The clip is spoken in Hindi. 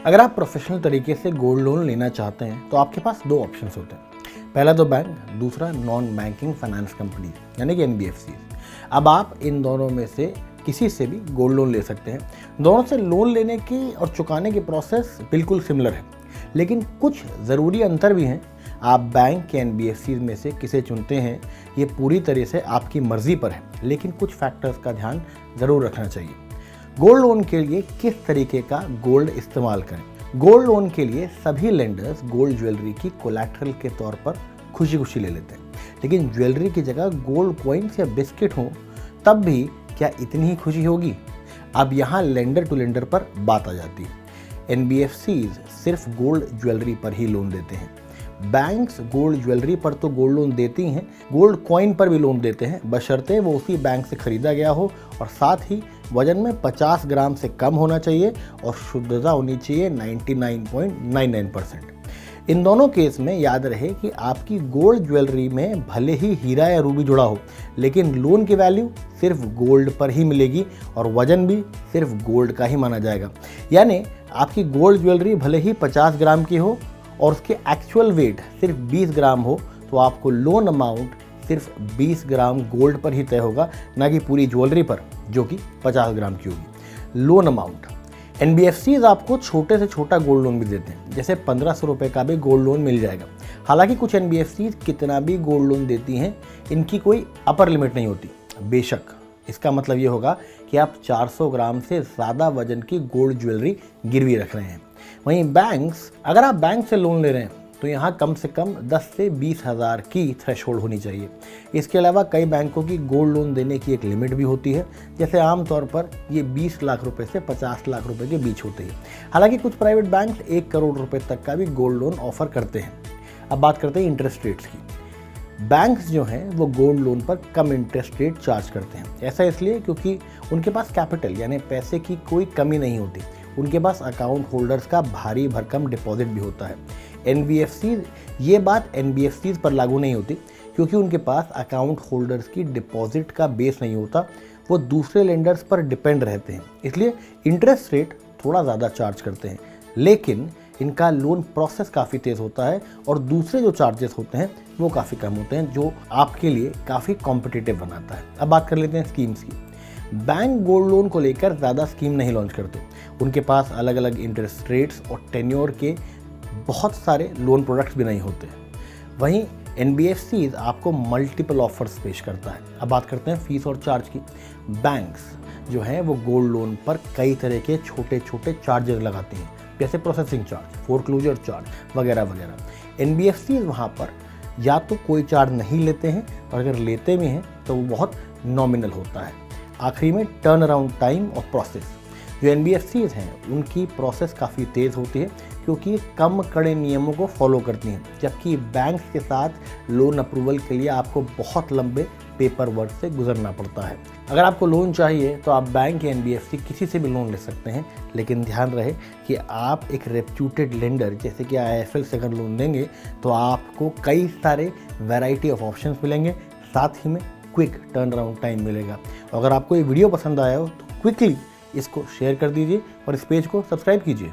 अगर आप प्रोफेशनल तरीके से गोल्ड लोन लेना चाहते हैं तो आपके पास दो ऑप्शंस होते हैं। पहला तो बैंक, दूसरा नॉन बैंकिंग फाइनेंस कंपनी यानी कि NBFC। अब आप इन दोनों में से किसी से भी गोल्ड लोन ले सकते हैं। दोनों से लोन लेने की और चुकाने की प्रोसेस बिल्कुल सिमिलर है, लेकिन कुछ ज़रूरी अंतर भी हैं। आप बैंक के NBFC में से किसे चुनते हैं ये पूरी तरह से आपकी मर्ज़ी पर है, लेकिन कुछ फैक्टर्स का ध्यान ज़रूर रखना चाहिए। गोल्ड लोन के लिए किस तरीके का गोल्ड इस्तेमाल करें? गोल्ड लोन के लिए सभी लेंडर्स गोल्ड ज्वेलरी की कोलैटरल के तौर पर खुशी खुशी ले लेते हैं, लेकिन ज्वेलरी की जगह गोल्ड कॉइन्स या बिस्किट हो तब भी क्या इतनी ही खुशी होगी? अब यहाँ लेंडर टू लेंडर पर बात आ जाती है। NBFCs सिर्फ गोल्ड ज्वेलरी पर ही लोन देते हैं। बैंक्स गोल्ड ज्वेलरी पर तो गोल्ड लोन देती हैं, गोल्ड कॉइन पर भी लोन देते हैं, बशर्ते वो उसी बैंक से खरीदा गया हो और साथ ही वजन में 50 ग्राम से कम होना चाहिए और शुद्धता होनी चाहिए 99.99%। इन दोनों केस में याद रहे कि आपकी गोल्ड ज्वेलरी में भले ही हीरा या रूबी जुड़ा हो, लेकिन लोन की वैल्यू सिर्फ गोल्ड पर ही मिलेगी और वजन भी सिर्फ गोल्ड का ही माना जाएगा। यानी आपकी गोल्ड ज्वेलरी भले ही 50 ग्राम की हो और उसके एक्चुअल वेट सिर्फ 20 ग्राम हो, तो आपको लोन अमाउंट सिर्फ 20 ग्राम गोल्ड पर ही तय होगा, ना कि पूरी ज्वेलरी पर जो कि 50 ग्राम की होगी। लोन अमाउंट, NBFCs आपको छोटे से छोटा गोल्ड लोन भी देते हैं, जैसे 1500 रुपये का भी गोल्ड लोन मिल जाएगा। हालांकि कुछ NBFCs कितना भी गोल्ड लोन देती हैं, इनकी कोई अपर लिमिट नहीं होती। बेशक इसका मतलब ये होगा कि आप 400 ग्राम से ज़्यादा वजन की गोल्ड ज्वेलरी गिरवी रख रहे हैं। वहीं बैंक्स, अगर आप बैंक से लोन ले रहे हैं तो यहाँ कम से कम 10 से 20 हज़ार की थ्रेशोल्ड होनी चाहिए। इसके अलावा कई बैंकों की गोल्ड लोन देने की एक लिमिट भी होती है, जैसे आमतौर पर ये 20 लाख रुपए से 50 लाख रुपए के बीच होते हैं। हालांकि कुछ प्राइवेट बैंक 1 करोड़ रुपए तक का भी गोल्ड लोन ऑफर करते हैं। अब बात करते हैं इंटरेस्ट रेट्स की। बैंक्स जो हैं वो गोल्ड लोन पर कम इंटरेस्ट रेट चार्ज करते हैं। ऐसा इसलिए क्योंकि उनके पास कैपिटल यानी पैसे की कोई कमी नहीं होती। उनके पास अकाउंट होल्डर्स का भारी भरकम डिपॉजिट भी होता है। ये बात NBFCs पर लागू नहीं होती, क्योंकि उनके पास अकाउंट होल्डर्स की डिपॉजिट का बेस नहीं होता, वो दूसरे लेंडर्स पर डिपेंड रहते हैं, इसलिए इंटरेस्ट रेट थोड़ा ज़्यादा चार्ज करते हैं। लेकिन इनका लोन प्रोसेस काफ़ी तेज़ होता है और दूसरे जो चार्जेस होते हैं वो काफ़ी कम होते हैं, जो आपके लिए काफ़ी कॉम्पिटिटिव बनाता है। अब बात कर लेते हैं स्कीम्स की। बैंक गोल्ड लोन को लेकर ज़्यादा स्कीम नहीं लॉन्च करते। उनके पास अलग अलग इंटरेस्ट रेट्स और टेन्योर के बहुत सारे लोन प्रोडक्ट्स भी नहीं होते। वहीं NBFCs आपको मल्टीपल ऑफर्स पेश करता है। अब बात करते हैं फीस और चार्ज की। बैंक्स जो है वो गोल्ड लोन पर कई तरह के छोटे छोटे चार्जेस लगाते हैं, जैसे प्रोसेसिंग चार्ज, फोरक्लोजर चार्ज वगैरह वगैरह। NBFCs वहाँ पर या तो कोई चार्ज नहीं लेते हैं और अगर लेते भी हैं तो वो बहुत नॉमिनल होता है। आखिरी में टर्न अराउंड टाइम और प्रोसेस, जो NBFCs हैं उनकी प्रोसेस काफ़ी तेज़ होती है, क्योंकि कम कड़े नियमों को फॉलो करती हैं, जबकि बैंक्स के साथ लोन अप्रूवल के लिए आपको बहुत लंबे पेपर वर्क से गुजरना पड़ता है। अगर आपको लोन चाहिए तो आप बैंक या NBFC किसी से भी लोन ले सकते हैं, लेकिन ध्यान रहे कि आप एक रेप्यूटेड लेंडर जैसे कि IIFL से अगर लोन देंगे तो आपको कई सारे वैरायटी ऑफ ऑप्शंस मिलेंगे, साथ ही में क्विक टर्न अराउंड टाइम मिलेगा। अगर आपको ये वीडियो पसंद आया हो तो क्विकली इसको शेयर कर दीजिए और इस पेज को सब्सक्राइब कीजिए।